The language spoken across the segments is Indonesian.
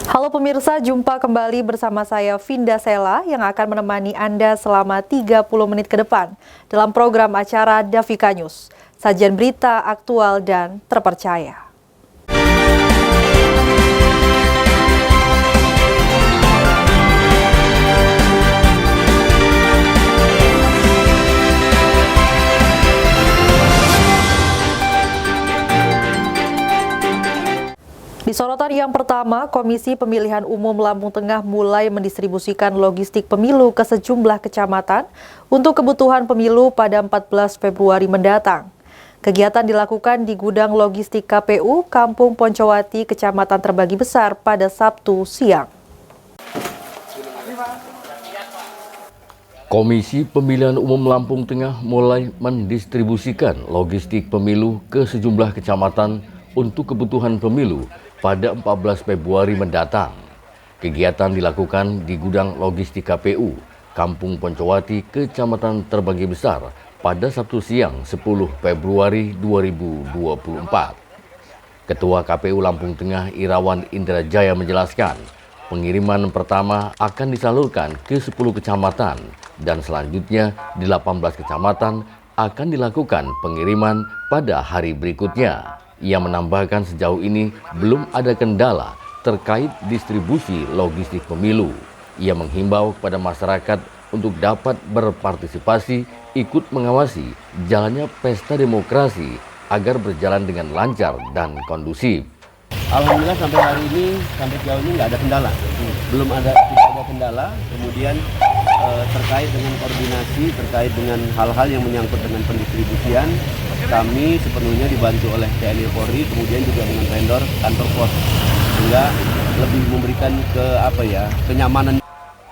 Halo pemirsa, jumpa kembali bersama saya Vinda Sela yang akan menemani Anda selama 30 menit ke depan dalam program acara Davika News. Sajian berita aktual dan terpercaya. Di sorotan yang pertama, Komisi Pemilihan Umum Lampung Tengah mulai mendistribusikan logistik pemilu ke sejumlah kecamatan untuk kebutuhan pemilu pada 14 Februari mendatang. Kegiatan dilakukan di gudang logistik KPU Kampung Poncowati, Kecamatan Terbagi Besar pada Sabtu siang. Komisi Pemilihan Umum Lampung Tengah mulai mendistribusikan logistik pemilu ke sejumlah kecamatan untuk kebutuhan pemilu pada 14 Februari mendatang. Kegiatan dilakukan di gudang logistik KPU Kampung Poncowati, Kecamatan Terbagi Besar pada Sabtu siang 10 Februari 2024. Ketua KPU Lampung Tengah Irawan Indrajaya menjelaskan, pengiriman pertama akan disalurkan ke 10 kecamatan dan selanjutnya di 18 kecamatan akan dilakukan pengiriman pada hari berikutnya. Ia menambahkan sejauh ini belum ada kendala terkait distribusi logistik pemilu. Ia menghimbau kepada masyarakat untuk dapat berpartisipasi, ikut mengawasi jalannya pesta demokrasi agar berjalan dengan lancar dan kondusif. Alhamdulillah sampai hari ini, sampai sejauh ini nggak ada kendala. Tidak ada kendala. Kemudian terkait dengan koordinasi, terkait dengan hal-hal yang menyangkut dengan pendistribusian, kami sepenuhnya dibantu oleh TNI Polri, kemudian juga dengan vendor kantor pos, sehingga lebih memberikan kenyamanan.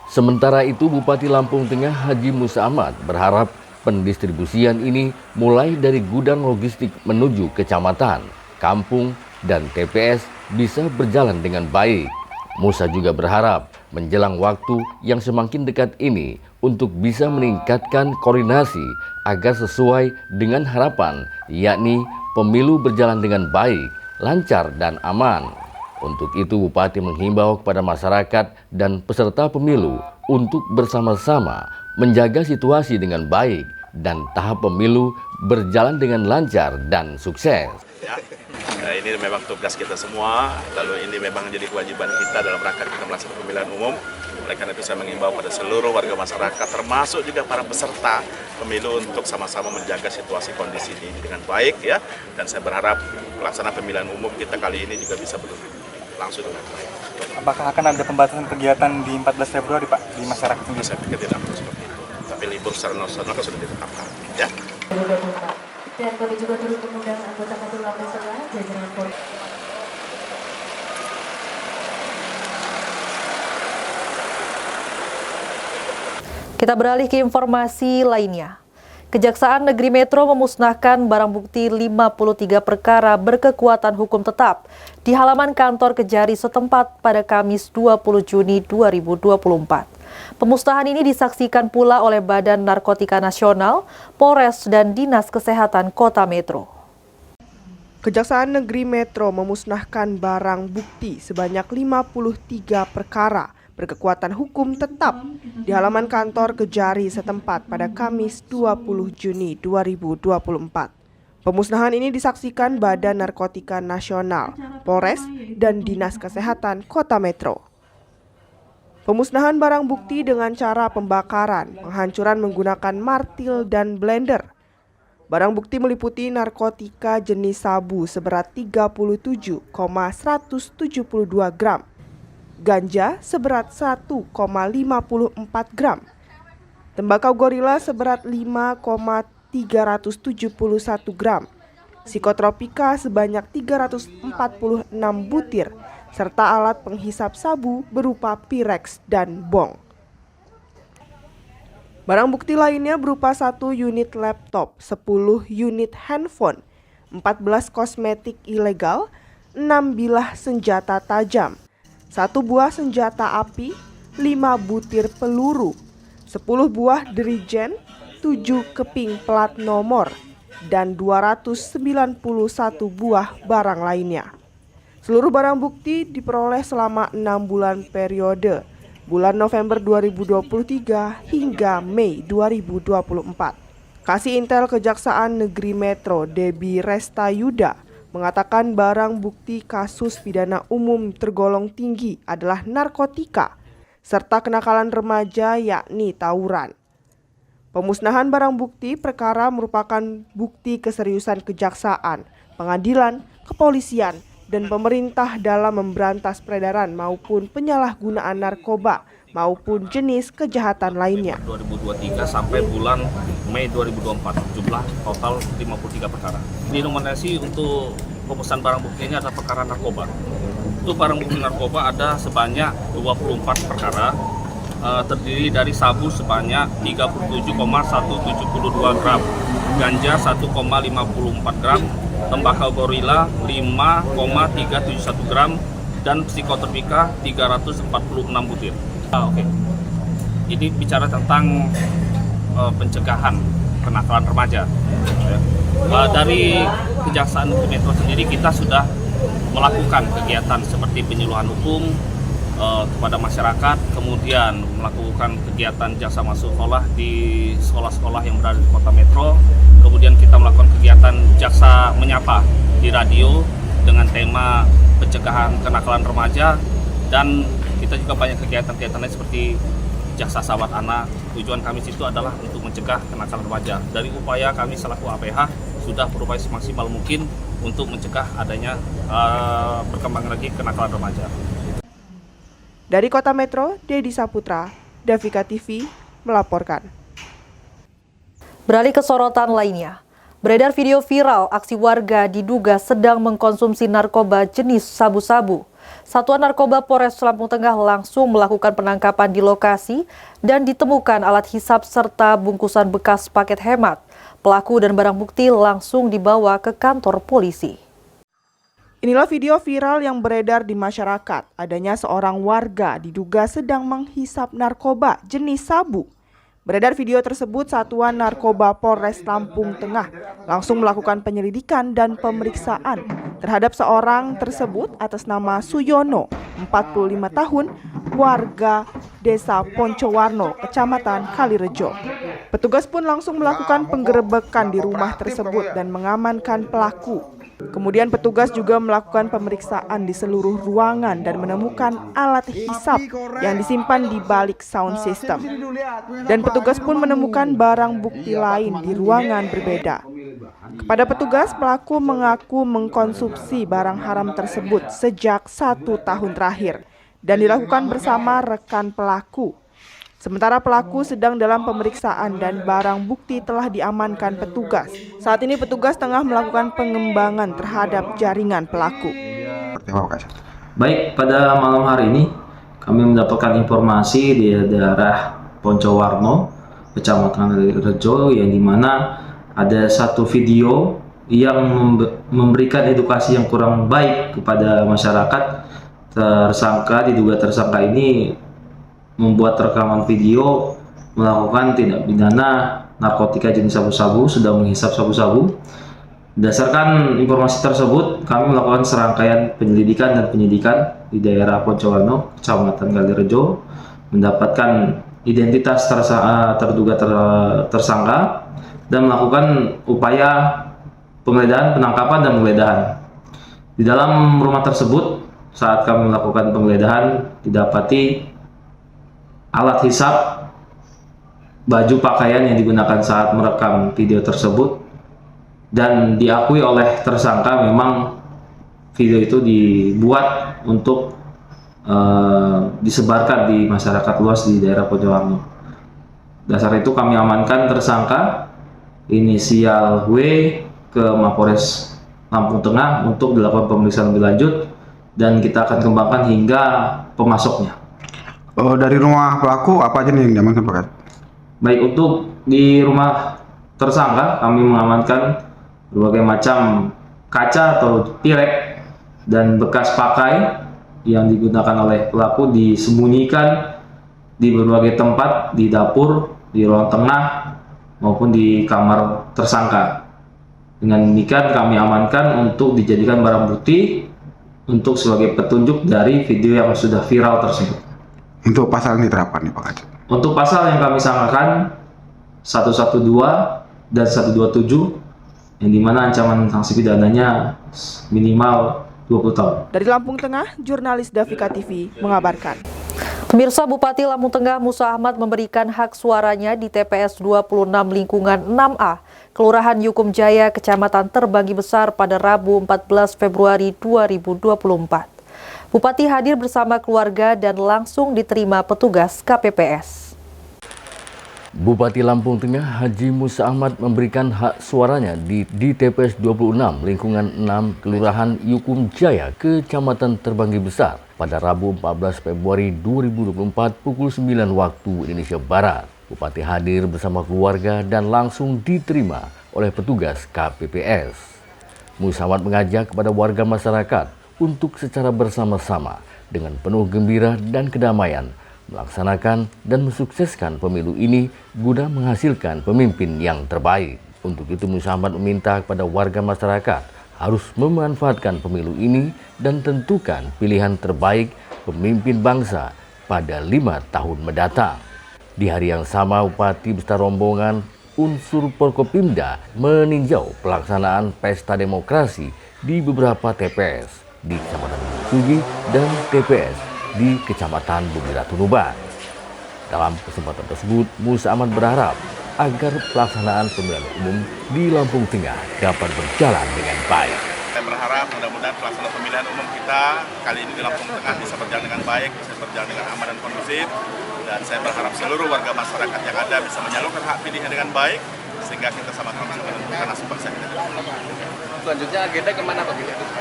Sementara itu, Bupati Lampung Tengah Haji Musa Ahmad berharap pendistribusian ini mulai dari gudang logistik menuju kecamatan, kampung, dan TPS bisa berjalan dengan baik. Musa juga berharap menjelang waktu yang semakin dekat ini untuk bisa meningkatkan koordinasi agar sesuai dengan harapan, yakni pemilu berjalan dengan baik, lancar, dan aman. Untuk itu, Bupati menghimbau kepada masyarakat dan peserta pemilu untuk bersama-sama menjaga situasi dengan baik dan tahap pemilu berjalan dengan lancar dan sukses. Nah, ini memang tugas kita semua, lalu ini memang menjadi kewajiban kita dalam rangka kita melaksanakan pemilihan umum. Oleh karena itu saya mengimbau pada seluruh warga masyarakat, termasuk juga para peserta pemilu untuk sama-sama menjaga situasi kondisi ini dengan baik ya. Dan saya berharap pelaksanaan pemilihan umum kita kali ini juga bisa berlangsung dengan baik. Apakah akan ada pembatasan kegiatan di 14 Februari Pak di masyarakat sendiri? Saya pikir tidak seperti itu, tapi libur secara nasional sudah ditetapkan ya. Dan kami juga turut mengundang anggota KPU Lampung Tengah, jajaran Polri. Kita beralih ke informasi lainnya. Kejaksaan Negeri Metro memusnahkan barang bukti 53 perkara berkekuatan hukum tetap di halaman kantor Kejari setempat pada Kamis 20 Juni 2024. Pemusnahan ini disaksikan pula oleh Badan Narkotika Nasional, Polres, dan Dinas Kesehatan Kota Metro. Kejaksaan Negeri Metro memusnahkan barang bukti sebanyak 53 perkara berkekuatan hukum tetap di halaman kantor Kejari setempat pada Kamis 20 Juni 2024. Pemusnahan ini disaksikan Badan Narkotika Nasional, Polres, dan Dinas Kesehatan Kota Metro. Pemusnahan barang bukti dengan cara pembakaran, penghancuran menggunakan martil dan blender. Barang bukti meliputi narkotika jenis sabu seberat 37,172 gram, ganja seberat 1,54 gram, tembakau gorila seberat 5,371 gram, psikotropika sebanyak 346 butir, serta alat penghisap sabu berupa Pirex dan bong. Barang bukti lainnya berupa 1 unit laptop, 10 unit handphone, 14 kosmetik ilegal, 6 bilah senjata tajam, 1 buah senjata api, 5 butir peluru, 10 buah dirijen, 7 keping plat nomor, dan 291 buah barang lainnya. Seluruh barang bukti diperoleh selama 6 bulan periode, bulan November 2023 hingga Mei 2024. Kasih Intel Kejaksaan Negeri Metro Debbie Restayuda mengatakan barang bukti kasus pidana umum tergolong tinggi adalah narkotika serta kenakalan remaja yakni tawuran. Pemusnahan barang bukti perkara merupakan bukti keseriusan kejaksaan, pengadilan, kepolisian, dan pemerintah dalam memberantas peredaran maupun penyalahgunaan narkoba maupun jenis kejahatan lainnya. 2023 sampai bulan Mei 2024, jumlah total 53 perkara. Dinominasi untuk pemusnahan barang bukti ini adalah perkara narkoba. Untuk barang bukti narkoba ada sebanyak 24 perkara, terdiri dari sabu sebanyak 37,172 gram, ganja 1,54 gram, tembakau gorila 5,371 gram, dan psikotropika 346 butir. Oke. Ini bicara tentang pencegahan kenakalan remaja. Dari Kejaksaan Negeri Metro sendiri kita sudah melakukan kegiatan seperti penyuluhan hukum kepada masyarakat, kemudian melakukan kegiatan jasa masuk sekolah di sekolah-sekolah yang berada di Kota Metro, kemudian kita melakukan kegiatan jaksa menyapa di radio dengan tema pencegahan kenakalan remaja, dan kita juga banyak kegiatan-kegiatan lain seperti jaksa sahabat anak. Tujuan kami situ adalah untuk mencegah kenakalan remaja. Dari upaya kami selaku APH sudah berupaya semaksimal mungkin untuk mencegah adanya berkembang lagi kenakalan remaja. Dari Kota Metro, Dedi Saputra, Davika TV melaporkan. Beralih ke sorotan lainnya. Beredar video viral aksi warga diduga sedang mengkonsumsi narkoba jenis sabu-sabu. Satuan Narkoba Polres Lampung Tengah langsung melakukan penangkapan di lokasi dan ditemukan alat hisap serta bungkusan bekas paket hemat. Pelaku dan barang bukti langsung dibawa ke kantor polisi. Inilah video viral yang beredar di masyarakat. Adanya seorang warga diduga sedang menghisap narkoba jenis sabu. Beredar video tersebut, Satuan Narkoba Polres Lampung Tengah langsung melakukan penyelidikan dan pemeriksaan terhadap seorang tersebut atas nama Suyono, 45 tahun, warga Desa Poncowarno, Kecamatan Kalirejo. Petugas pun langsung melakukan penggerebekan di rumah tersebut dan mengamankan pelaku. Kemudian petugas juga melakukan pemeriksaan di seluruh ruangan dan menemukan alat hisap yang disimpan di balik sound system. Dan petugas pun menemukan barang bukti lain di ruangan berbeda. Kepada petugas, pelaku mengaku mengkonsumsi barang haram tersebut sejak 1 tahun terakhir dan dilakukan bersama rekan pelaku. Sementara pelaku sedang dalam pemeriksaan dan barang bukti telah diamankan petugas. Saat ini petugas tengah melakukan pengembangan terhadap jaringan pelaku. Baik, pada malam hari ini kami mendapatkan informasi di daerah Poncowarno, Kecamatan Rejo, yang dimana ada satu video yang memberikan edukasi yang kurang baik kepada masyarakat. Diduga tersangka ini membuat rekaman video melakukan tindak pidana narkotika jenis sabu-sabu, sedang menghisap sabu-sabu. Berdasarkan informasi tersebut, kami melakukan serangkaian penyelidikan dan penyidikan di daerah Poncowarno, Kecamatan Kalirejo, mendapatkan identitas terduga tersangka dan melakukan upaya penggeledahan, penangkapan, dan penggeledahan. Di dalam rumah tersebut, saat kami melakukan penggeledahan, didapati alat hisap, baju pakaian yang digunakan saat merekam video tersebut, dan diakui oleh tersangka memang video itu dibuat untuk disebarkan di masyarakat luas di daerah Poncowarno. Dasar itu kami amankan tersangka inisial W ke Mapores Lampung Tengah untuk dilakukan pemeriksaan lebih lanjut, dan kita akan kembangkan hingga pemasoknya. Dari rumah pelaku apa aja nih yang diamankan Pak? Baik, untuk di rumah tersangka kami mengamankan berbagai macam kaca atau pirek dan bekas pakai yang digunakan oleh pelaku disembunyikan di berbagai tempat, di dapur, di ruang tengah, maupun di kamar tersangka. Dengan demikian kami amankan untuk dijadikan barang bukti untuk sebagai petunjuk dari video yang sudah viral tersebut. Untuk pasal yang diterapkan nih Pak Kajat. Untuk pasal yang kami sangkakan 112 dan 127 yang dimana ancaman sanksi pidananya minimal 20 tahun. Dari Lampung Tengah, jurnalis Davika TV mengabarkan. Pemirsa, Bupati Lampung Tengah Musa Ahmad memberikan hak suaranya di TPS 26 lingkungan 6A, Kelurahan Yukum Jaya, Kecamatan Terbanggi Besar pada Rabu 14 Februari 2024. Bupati hadir bersama keluarga dan langsung diterima petugas KPPS. Bupati Lampung Tengah Haji Musa Ahmad memberikan hak suaranya di TPS 26 lingkungan 6 Kelurahan Yukum Jaya, Kecamatan Terbanggi Besar pada Rabu 14 Februari 2024 pukul 9 waktu Indonesia Barat. Bupati hadir bersama keluarga dan langsung diterima oleh petugas KPPS. Musa Ahmad mengajak kepada warga masyarakat untuk secara bersama-sama dengan penuh gembira dan kedamaian melaksanakan dan mensukseskan pemilu ini guna menghasilkan pemimpin yang terbaik. Untuk itu Musa Ahmad meminta kepada warga masyarakat harus memanfaatkan pemilu ini dan tentukan pilihan terbaik pemimpin bangsa pada 5 tahun mendatang. Di hari yang sama, Bupati beserta rombongan unsur Forkopimda meninjau pelaksanaan pesta demokrasi di beberapa TPS di Kecamatan Sugi dan TPS di Kecamatan Bumi Ratu Nuban. Dalam kesempatan tersebut, Musa Ahmad berharap agar pelaksanaan pemilihan umum di Lampung Tengah dapat berjalan dengan baik. Saya berharap mudah-mudahan pelaksanaan pemilihan umum kita kali ini di Lampung Tengah bisa berjalan dengan baik, bisa berjalan dengan aman dan kondusif. Dan saya berharap seluruh warga masyarakat yang ada bisa menyalurkan hak pilihnya dengan baik, sehingga kita sama-sama bisa menentukan nasib bangsa kita. Selanjutnya agenda kemana Pak?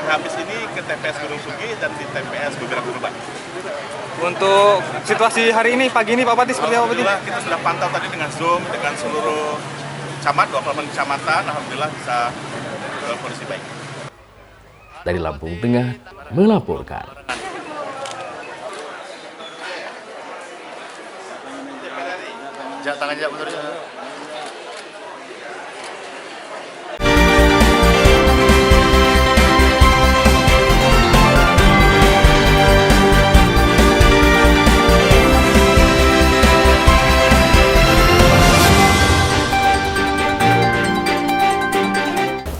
Habis ini ke TPS Gunung Sugi dan di TPS Bumi Ratu Nuban. Untuk situasi hari ini, pagi ini Pak Bupati seperti apa? Alhamdulillah kita sudah pantau tadi dengan Zoom dengan seluruh camat, 28 kecamatan, alhamdulillah bisa kondisi baik. Dari Lampung Tengah melaporkan. Tangan jawab betul.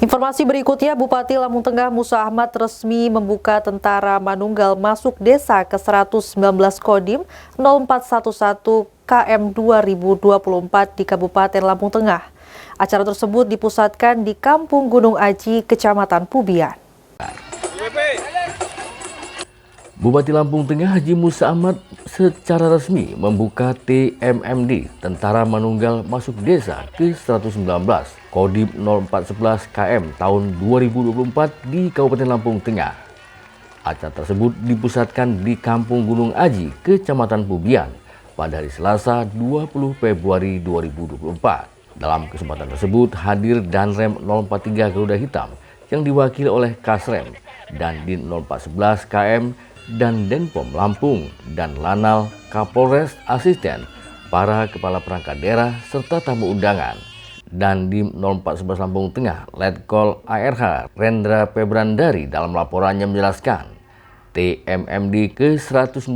Informasi berikutnya, Bupati Lampung Tengah Musa Ahmad resmi membuka Tentara Manunggal masuk desa ke 119 Kodim 0411 KM 2024 di Kabupaten Lampung Tengah. Acara tersebut dipusatkan di Kampung Gunung Aji, Kecamatan Pubian. Bupati Lampung Tengah Haji Musa Ahmad secara resmi membuka TMMD Tentara Manunggal masuk desa ke 119 Kodim 0411 KM tahun 2024 di Kabupaten Lampung Tengah. Acara tersebut dipusatkan di Kampung Gunung Aji, Kecamatan Pubian pada hari Selasa 20 Februari 2024. Dalam kesempatan tersebut hadir Danrem 043 Garuda Hitam yang diwakili oleh Kasrem dan Din 0411 KM dan Denpom Lampung dan Lanal Kapolres Asisten, para kepala perangkat daerah serta tamu undangan. Dan di 0411 Lampung Tengah, Letkol ARH Rendra Febrandari dalam laporannya menjelaskan TMMD ke-119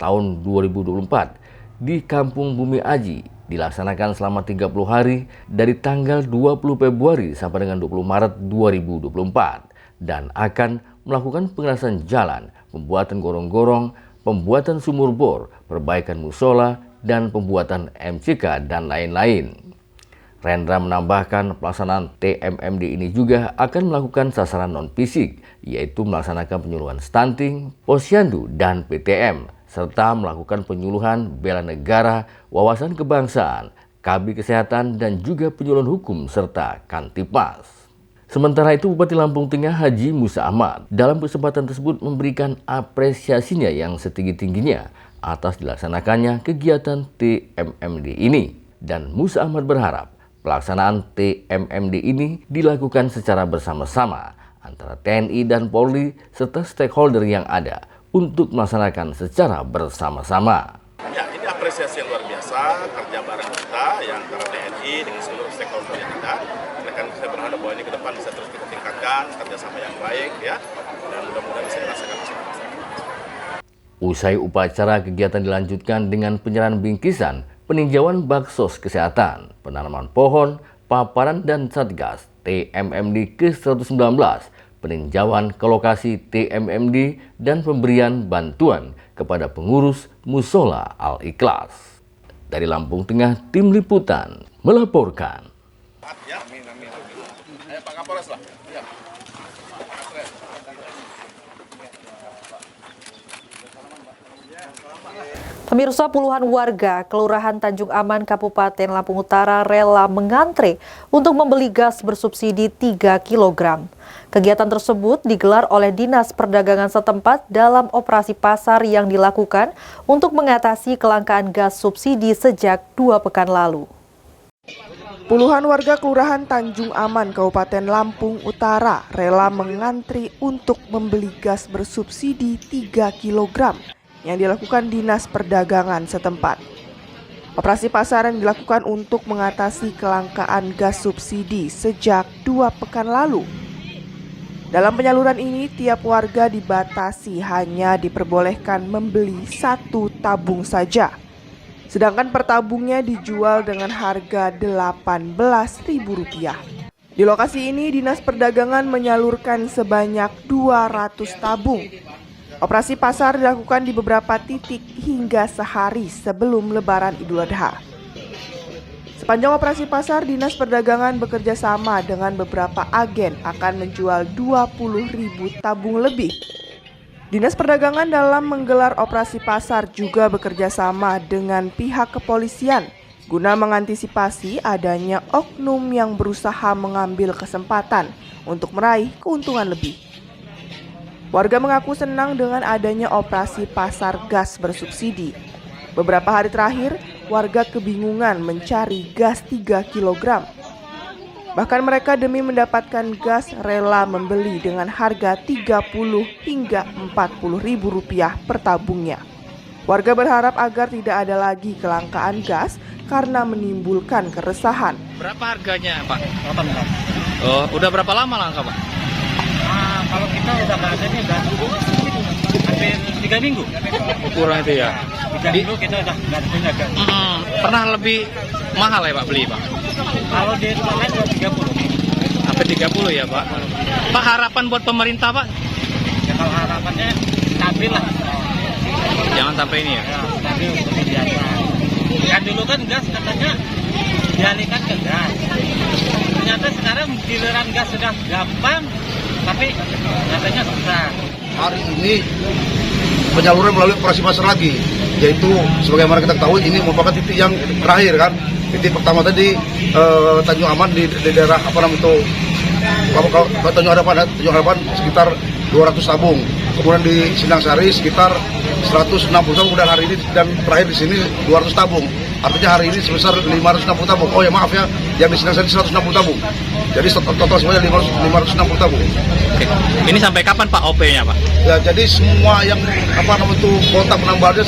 tahun 2024 di Kampung Bumi Aji dilaksanakan selama 30 hari dari tanggal 20 Februari sampai dengan 20 Maret 2024 dan akan melakukan pengerasan jalan, pembuatan gorong-gorong, pembuatan sumur bor, perbaikan musola, dan pembuatan MCK dan lain-lain. Rendra menambahkan pelaksanaan TMMD ini juga akan melakukan sasaran non-fisik, yaitu melaksanakan penyuluhan stunting, posyandu, dan PTM, serta melakukan penyuluhan bela negara, wawasan kebangsaan, KB kesehatan, dan juga penyuluhan hukum serta Kantipas. Sementara itu, Bupati Lampung Tengah Haji Musa Ahmad dalam kesempatan tersebut memberikan apresiasinya yang setinggi-tingginya atas dilaksanakannya kegiatan TMMD ini. Dan Musa Ahmad berharap pelaksanaan TMMD ini dilakukan secara bersama-sama antara TNI dan Polri serta stakeholder yang ada untuk melaksanakan secara bersama-sama. Ya, ini apresiasi yang luar biasa kerja bareng kita yang antara TNI dengan seluruh stakeholder yang ada. Rekan saya berharap bahwa ini ke depan bisa terus kita tingkatkan kerjasama yang baik ya. dan mudah-mudahan bisa dirasakan bersama masyarakat. Usai upacara, kegiatan dilanjutkan dengan penyerahan bingkisan, peninjauan baksos kesehatan, penanaman pohon, paparan dan satgas TMMD ke-119, peninjauan ke lokasi TMMD, dan pemberian bantuan kepada pengurus Musola Al-Ikhlas. Dari Lampung Tengah, Tim Liputan melaporkan. Ya, amin. Ayo Pak Kapolres lah. Ya. Pemirsa, puluhan warga Kelurahan Tanjung Aman, Kabupaten Lampung Utara rela mengantre untuk membeli gas bersubsidi 3 kg. Kegiatan tersebut digelar oleh Dinas Perdagangan setempat dalam operasi pasar yang dilakukan untuk mengatasi kelangkaan gas subsidi sejak 2 pekan lalu. Puluhan warga Kelurahan Tanjung Aman, Kabupaten Lampung Utara rela mengantri untuk membeli gas bersubsidi 3 kg yang dilakukan Dinas Perdagangan setempat. Operasi pasar yang dilakukan untuk mengatasi kelangkaan gas subsidi sejak 2 pekan lalu. Dalam penyaluran ini, tiap warga dibatasi hanya diperbolehkan membeli 1 tabung saja. Sedangkan per tabungnya dijual dengan harga Rp18.000. Di lokasi ini, Dinas Perdagangan menyalurkan sebanyak 200 tabung. Operasi pasar dilakukan di beberapa titik hingga sehari sebelum Lebaran Idul Adha. Sepanjang operasi pasar, Dinas Perdagangan bekerja sama dengan beberapa agen akan menjual 20.000 tabung lebih. Dinas Perdagangan dalam menggelar operasi pasar juga bekerja sama dengan pihak kepolisian guna mengantisipasi adanya oknum yang berusaha mengambil kesempatan untuk meraih keuntungan lebih. Warga mengaku senang dengan adanya operasi pasar gas bersubsidi. Beberapa hari terakhir, warga kebingungan mencari gas 3 kg. Bahkan mereka demi mendapatkan gas rela membeli dengan harga Rp30 hingga Rp40.000 per tabungnya. Warga berharap agar tidak ada lagi kelangkaan gas karena menimbulkan keresahan. Berapa harganya, Pak? 8. Oh, udah berapa lama langka, Pak? Kalau kita udah nggak ada nih, hampir 3 minggu. Kurang itu ya? 3 minggu kita udah nggak punya gas. Pernah lebih mahal ya Pak beli, Pak? Kalau di tempat lain 30. Sampai 30 ya Pak? Pak, harapan buat pemerintah Pak? Ya kalau harapannya stabil lah. Jangan sampai ini ya? Stabil seperti biasa. Kan dulu kan gas katanya dialihkan ke gas. Ternyata sekarang giliran gas sudah gampang, tapi katanya susah. Hari ini penyaluran melalui operasi pasar lagi, yaitu sebagaimana kita ketahui ini merupakan titik yang terakhir kan. Titik pertama tadi Tanjung Aman di daerah apa namanya itu Tanjung Harapan sekitar 200 tabung. Kemudian di Sindang Sari sekitar 160 tabung dan hari ini dan terakhir di sini 200 tabung. Artinya hari ini sebesar 560 tabung. Oh ya maaf ya, yang di Sindang Sari 160 tabung. Jadi total semuanya 560 tabung. Oke. Ini sampai kapan Pak OP-nya Pak? Ya, jadi semua yang apa namanya itu kuota penambahannya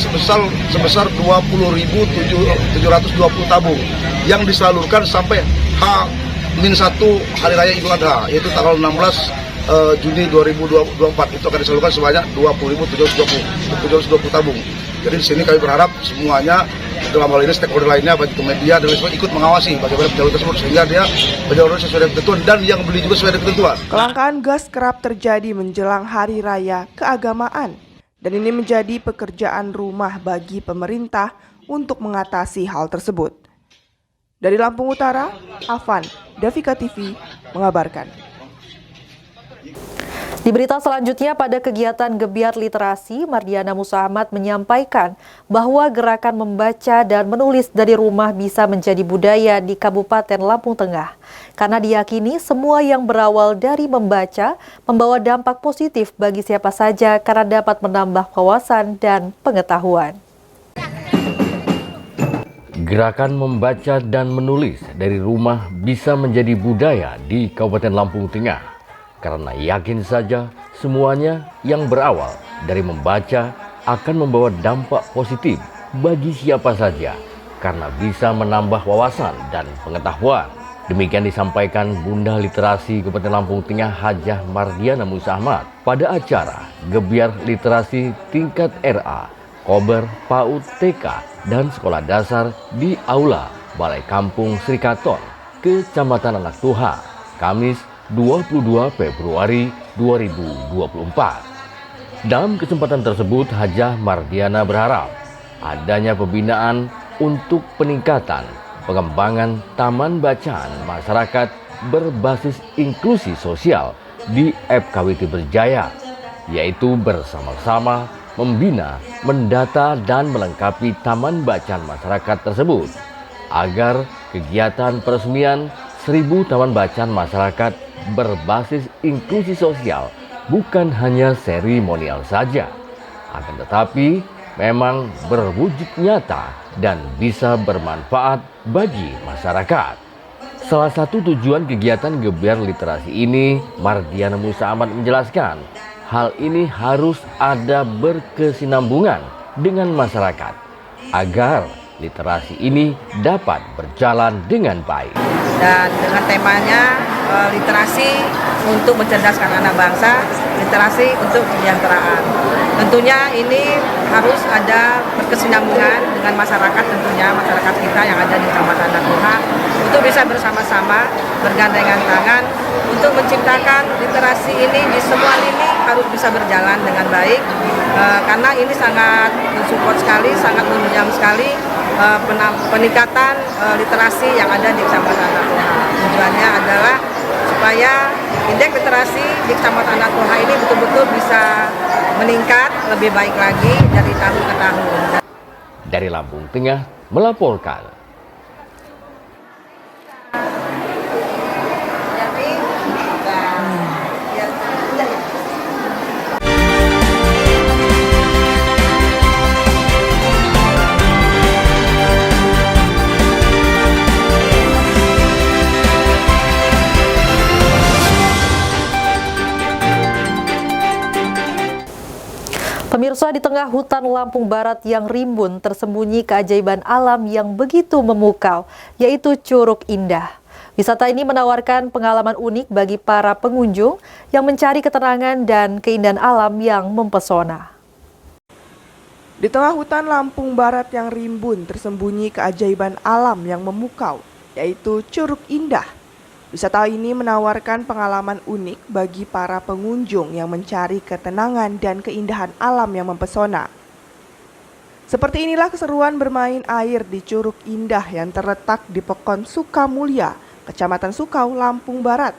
sebesar 20.720 tabung yang disalurkan sampai H-1 Hari Raya Idul Adha, yaitu tanggal 16 Juni 2024. Itu akan disalurkan sebanyak 20.720 tabung. Jadi di sini kami berharap semuanya dalam hal ini stakeholder lainnya, baik itu media dan lain-lain ikut mengawasi bagaimana penyaluran tersebut sehingga dia penyaluran sesuai dengan ketentuan dan yang beli juga sesuai dengan ketentuan. Kelangkaan gas kerap terjadi menjelang hari raya keagamaan dan ini menjadi pekerjaan rumah bagi pemerintah untuk mengatasi hal tersebut. Dari Lampung Utara, Afan, Davika TV mengabarkan. Di berita selanjutnya, pada kegiatan Gebiar Literasi, Mardiana Musa Ahmad menyampaikan bahwa gerakan membaca dan menulis dari rumah bisa menjadi budaya di Kabupaten Lampung Tengah. Karena diyakini semua yang berawal dari membaca membawa dampak positif bagi siapa saja karena dapat menambah wawasan dan pengetahuan. Gerakan membaca dan menulis dari rumah bisa menjadi budaya di Kabupaten Lampung Tengah. Karena yakin saja semuanya yang berawal dari membaca akan membawa dampak positif bagi siapa saja karena bisa menambah wawasan dan pengetahuan. Demikian disampaikan Bunda Literasi Kabupaten Lampung Tengah Hajah Mardiana Musa Ahmad pada acara Gebiar Literasi Tingkat RA, Kober, PAUD, TK, dan Sekolah Dasar di Aula Balai Kampung Sri Katon, Kecamatan Anak Tuha, Kamis 22 Februari 2024. Dalam kesempatan tersebut, Hajah Mardiana berharap adanya pembinaan untuk peningkatan pengembangan taman bacaan masyarakat berbasis inklusi sosial di FKWT Berjaya, yaitu bersama-sama membina, mendata, dan melengkapi taman bacaan masyarakat tersebut, agar kegiatan peresmian 1000 taman bacaan masyarakat berbasis inklusi sosial bukan hanya seremonial saja, akan tetapi memang berwujud nyata dan bisa bermanfaat bagi masyarakat. Salah satu tujuan kegiatan Gebiar Literasi ini, Mardiana Musa Ahmad menjelaskan, hal ini harus ada berkesinambungan dengan masyarakat agar literasi ini dapat berjalan dengan baik. Dan dengan temanya literasi untuk mencerdaskan anak bangsa, literasi untuk kesejahteraan. Tentunya ini harus ada berkesinambungan dengan masyarakat, tentunya masyarakat kita yang ada di Kecamatan Anak Tuha, untuk bisa bersama-sama bergandengan tangan untuk menciptakan literasi ini di semua lini harus bisa berjalan dengan baik, karena ini sangat mensupport sekali, sangat menunjang sekali peningkatan literasi yang ada di Kecamatan Anak Tuha. Tujuannya adalah supaya indeks literasi di Kecamatan Anak Tuha ini betul-betul bisa meningkat lebih baik lagi dari tahun ke tahun. Dari Lampung Tengah melaporkan. Pemirsa, di tengah hutan Lampung Barat yang rimbun tersembunyi keajaiban alam yang begitu memukau, yaitu Curug Indah. Wisata ini menawarkan pengalaman unik bagi para pengunjung yang mencari ketenangan dan keindahan alam yang mempesona. Di tengah hutan Lampung Barat yang rimbun tersembunyi keajaiban alam yang memukau, yaitu Curug Indah. Wisata ini menawarkan pengalaman unik bagi para pengunjung yang mencari ketenangan dan keindahan alam yang mempesona. Seperti inilah keseruan bermain air di Curug Indah yang terletak di Pekon Sukamulya, Kecamatan Sukau, Lampung Barat.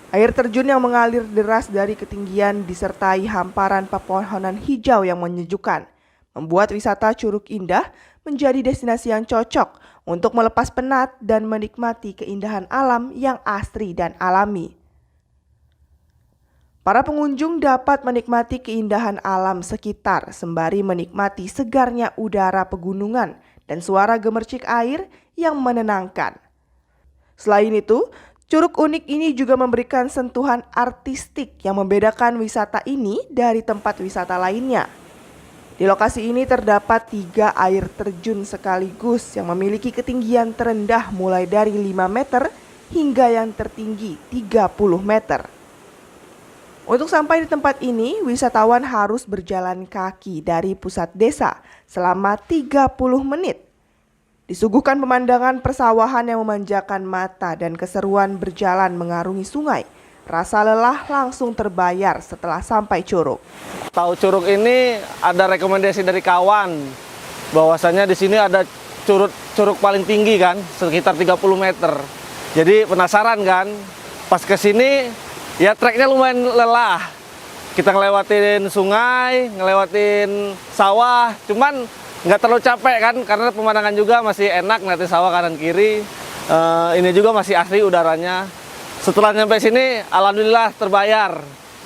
Air terjun yang mengalir deras dari ketinggian disertai hamparan pepohonan hijau yang menyejukkan, membuat wisata Curug Indah menjadi destinasi yang cocok untuk melepas penat dan menikmati keindahan alam yang asri dan alami. Para pengunjung dapat menikmati keindahan alam sekitar sembari menikmati segarnya udara pegunungan dan suara gemercik air yang menenangkan. Selain itu, curug unik ini juga memberikan sentuhan artistik yang membedakan wisata ini dari tempat wisata lainnya. Di lokasi ini terdapat 3 air terjun sekaligus yang memiliki ketinggian terendah mulai dari 5 meter hingga yang tertinggi 30 meter. Untuk sampai di tempat ini, wisatawan harus berjalan kaki dari pusat desa selama 30 menit. Disuguhkan pemandangan persawahan yang memanjakan mata dan keseruan berjalan mengarungi sungai. Rasa lelah langsung terbayar setelah sampai curug. Tahu curug ini ada rekomendasi dari kawan bahwasanya di sini ada curug paling tinggi kan, sekitar 30 meter. Jadi penasaran kan, pas ke sini ya treknya lumayan lelah. Kita ngelewatin sungai, ngelewatin sawah, cuman nggak terlalu capek kan karena pemandangan juga masih enak, ngeliatin sawah kanan kiri. Ini juga masih asri udaranya. Setelah nyampe sini, alhamdulillah terbayar.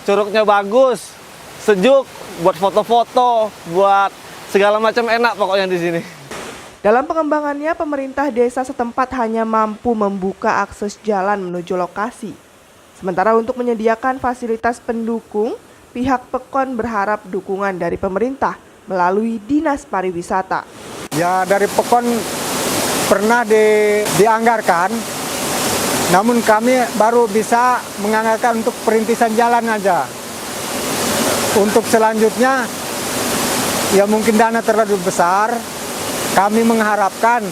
Curugnya bagus, sejuk, buat foto-foto, buat segala macam enak pokoknya di sini. Dalam pengembangannya, pemerintah desa setempat hanya mampu membuka akses jalan menuju lokasi. Sementara untuk menyediakan fasilitas pendukung, pihak Pekon berharap dukungan dari pemerintah melalui Dinas Pariwisata. Ya, dari Pekon pernah dianggarkan Namun kami baru bisa menganggarkan untuk perintisan jalan aja. Untuk selanjutnya, ya mungkin dana terlalu besar. Kami mengharapkan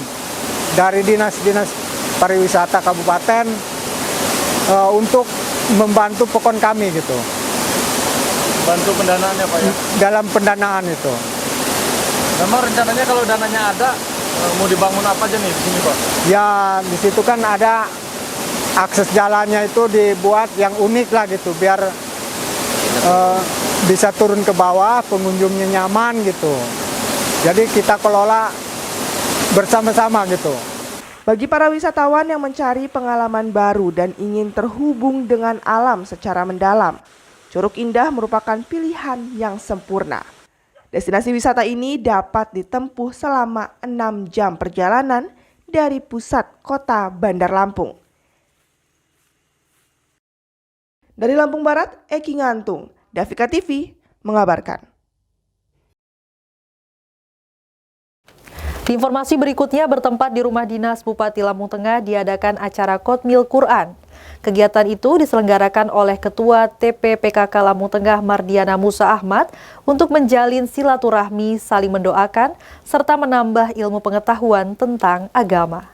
dari dinas-dinas pariwisata kabupaten untuk membantu pokon kami gitu. Bantu pendanaannya Pak ya? Dalam pendanaan itu. Memang rencananya kalau dananya ada, mau dibangun apa aja nih di sini Pak? Ya di situ kan ada akses jalannya itu dibuat yang unik lah gitu, biar bisa turun ke bawah, pengunjungnya nyaman gitu. Jadi kita kelola bersama-sama gitu. Bagi para wisatawan yang mencari pengalaman baru dan ingin terhubung dengan alam secara mendalam, Curug Indah merupakan pilihan yang sempurna. Destinasi wisata ini dapat ditempuh selama 6 jam perjalanan dari pusat kota Bandar Lampung. Dari Lampung Barat, Eki Ngantung, Davika TV mengabarkan. Di informasi berikutnya, bertempat di rumah dinas Bupati Lampung Tengah diadakan acara Khotmil Quran. Kegiatan itu diselenggarakan oleh Ketua TPPKK Lampung Tengah Mardiana Musa Ahmad untuk menjalin silaturahmi, saling mendoakan, serta menambah ilmu pengetahuan tentang agama.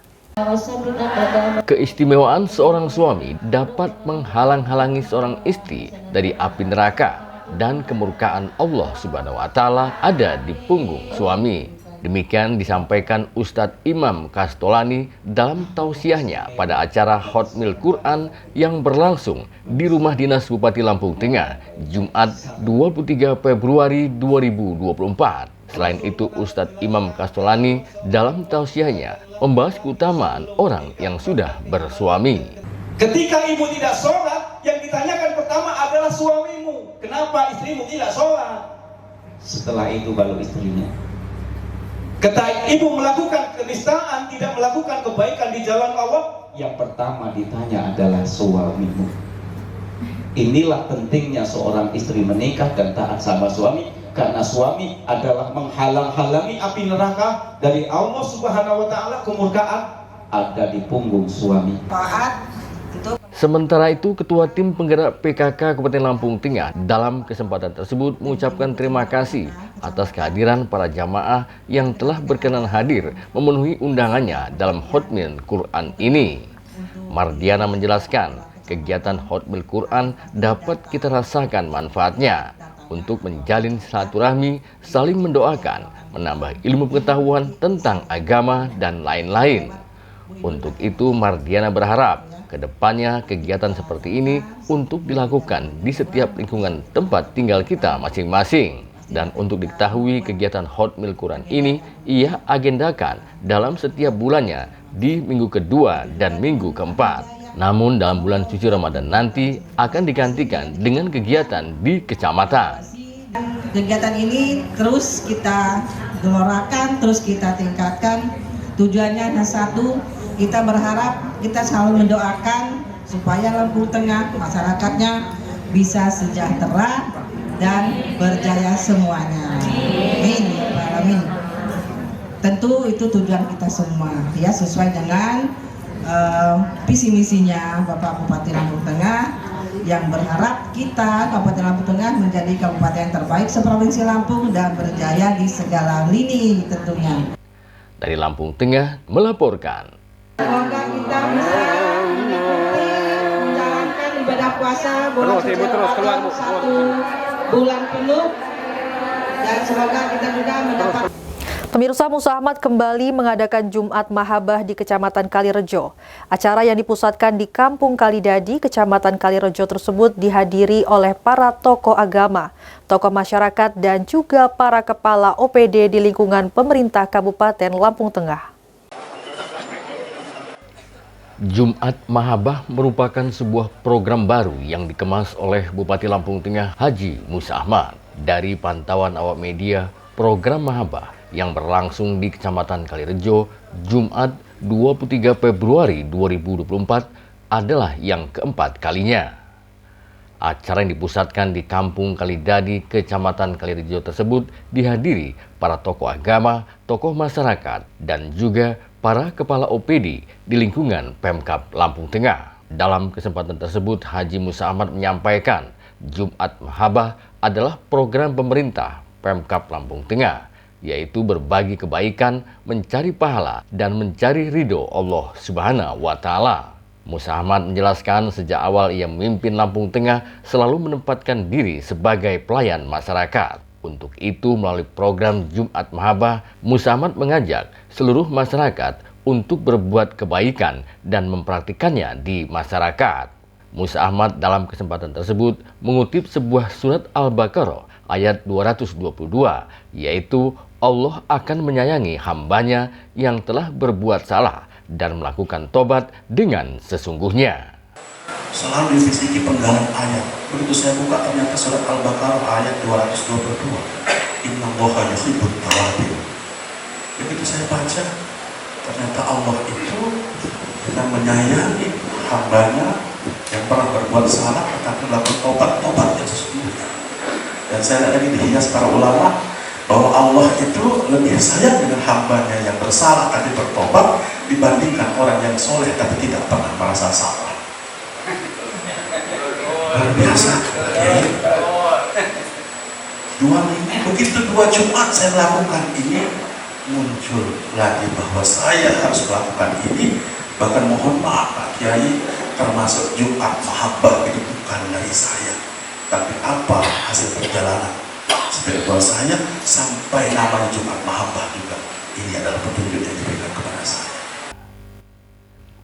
Keistimewaan seorang suami dapat menghalang-halangi seorang istri dari api neraka dan kemurkaan Allah Subhanahu wa Ta'ala ada di punggung suami. Demikian disampaikan Ustadz Imam Kastolani dalam tausiahnya pada acara Khotmil Quran yang berlangsung di Rumah Dinas Bupati Lampung Tengah, Jumat 23 Februari 2024. Selain itu, Ustadz Imam Kastolani dalam tausiahnya membahas keutamaan orang yang sudah bersuami. Ketika ibu tidak sholat, yang ditanyakan pertama adalah suamimu. Kenapa istrimu tidak sholat? Setelah itu baru istrinya. Ketika ibu melakukan kenistaan, tidak melakukan kebaikan di jalan Allah, yang pertama ditanya adalah suamimu. Inilah pentingnya seorang istri menikah dan taat sama suami, karena suami adalah menghalang-halangi api neraka dari Allah Subhanahu wa Ta'ala. Kemurkaan ada di punggung suami. Sementara itu, Ketua Tim Penggerak PKK Kabupaten Lampung Tengah dalam kesempatan tersebut mengucapkan terima kasih atas kehadiran para jamaah yang telah berkenan hadir memenuhi undangannya dalam Khotmil Quran ini. Mardiana menjelaskan, kegiatan Khotmil Quran dapat kita rasakan manfaatnya untuk menjalin silaturahmi, saling mendoakan, menambah ilmu pengetahuan tentang agama, dan lain-lain. Untuk itu, Mardiana berharap kedepannya kegiatan seperti ini untuk dilakukan di setiap lingkungan tempat tinggal kita masing-masing. Dan untuk diketahui, kegiatan Khotmil Quran ini ia agendakan dalam setiap bulannya di minggu kedua dan minggu keempat. Namun dalam bulan suci Ramadan nanti akan digantikan dengan kegiatan di kecamatan. Kegiatan ini terus kita gelorakan, terus kita tingkatkan. Tujuannya hanya satu, kita berharap, kita selalu mendoakan supaya Lampung Tengah masyarakatnya bisa sejahtera dan berjaya semuanya. Amin. Amin. Tentu itu tujuan kita semua, ya, sesuai dengan visi misinya Bapak Bupati Lampung Tengah yang berharap kita Kabupaten Lampung Tengah menjadi kabupaten terbaik seprovinsi Lampung dan berjaya di segala lini tentunya. Dari Lampung Tengah melaporkan. Semoga kita bisa menjalankan ibadah puasa bulan suci Ramadan 1 bulan penuh, dan semoga kita juga mendapat. Pemirsa, Musa Ahmad kembali mengadakan Jumat Mahabah di Kecamatan Kalirejo. Acara yang dipusatkan di Kampung Kalidadi, Kecamatan Kalirejo tersebut dihadiri oleh para tokoh agama, tokoh masyarakat, dan juga para kepala OPD di lingkungan pemerintah Kabupaten Lampung Tengah. Jumat Mahabah merupakan sebuah program baru yang dikemas oleh Bupati Lampung Tengah Haji Musa Ahmad. Dari pantauan awak media, program Mahabah yang berlangsung di Kecamatan Kalirejo Jumat 23 Februari 2024 adalah yang keempat kalinya. Acara yang dipusatkan di Kampung Kalidadi, Kecamatan Kalirejo tersebut dihadiri para tokoh agama, tokoh masyarakat, dan juga para kepala OPD di lingkungan Pemkab Lampung Tengah. Dalam kesempatan tersebut, Haji Musa Ahmad menyampaikan Jumat Mahabbah adalah program pemerintah Pemkab Lampung Tengah, yaitu berbagi kebaikan, mencari pahala, dan mencari ridho Allah Subhanahu wa Ta'ala. Musa Ahmad menjelaskan sejak awal ia memimpin Lampung Tengah selalu menempatkan diri sebagai pelayan masyarakat. Untuk itu, melalui program Jumat Mahabbah, Musa Ahmad mengajak seluruh masyarakat untuk berbuat kebaikan dan mempraktikannya di masyarakat. Musa Ahmad dalam kesempatan tersebut mengutip sebuah surat Al-Baqarah ayat 222, yaitu Allah akan menyayangi hambanya yang telah berbuat salah dan melakukan tobat dengan sesungguhnya. Selalu difisiki penggalan ayat. Begitu saya buka ternyata surat Al-Baqarah ayat 222. Innallaha yuhibbut tawwabin. Begitu saya baca, ternyata Allah itu yang menyayangi hambanya yang pernah berbuat salah tetapi melakukan tobat yang sesungguhnya. Dan saya lihat lagi dihias para ulama bahwa Allah itu lebih sayang dengan hambanya yang bersalah tapi bertobat dibandingkan orang yang soleh tapi tidak pernah merasa salah. Luar biasa. Dua minggu, begitu 2 Jumat saya melakukan ini, muncul lagi bahwa saya harus melakukan ini. Bahkan mohon maaf Pak Kiai, termasuk Jumat Mahabbah itu bukan dari saya, tapi apa hasil perjalanan spiritual saya sampai namanya Jumat Mahabbah juga. Ini adalah petunjuk yang diberikan kepada saya.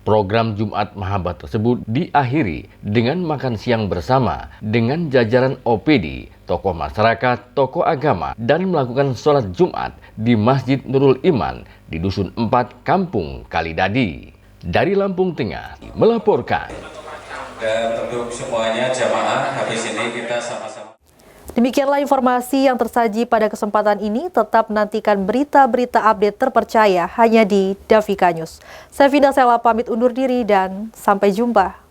Program Jumat Mahabbah tersebut diakhiri dengan makan siang bersama dengan jajaran OPD, tokoh masyarakat, tokoh agama, dan melakukan sholat Jumat di Masjid Nurul Iman di Dusun 4, Kampung Kalidadi. Dari Lampung Tengah, melaporkan. Dan untuk semuanya jamaah, habis ini kita sama-sama. Demikianlah informasi yang tersaji pada kesempatan ini. Tetap nantikan berita-berita update terpercaya hanya di Davika News. Saya Vinda Sela pamit undur diri dan sampai jumpa.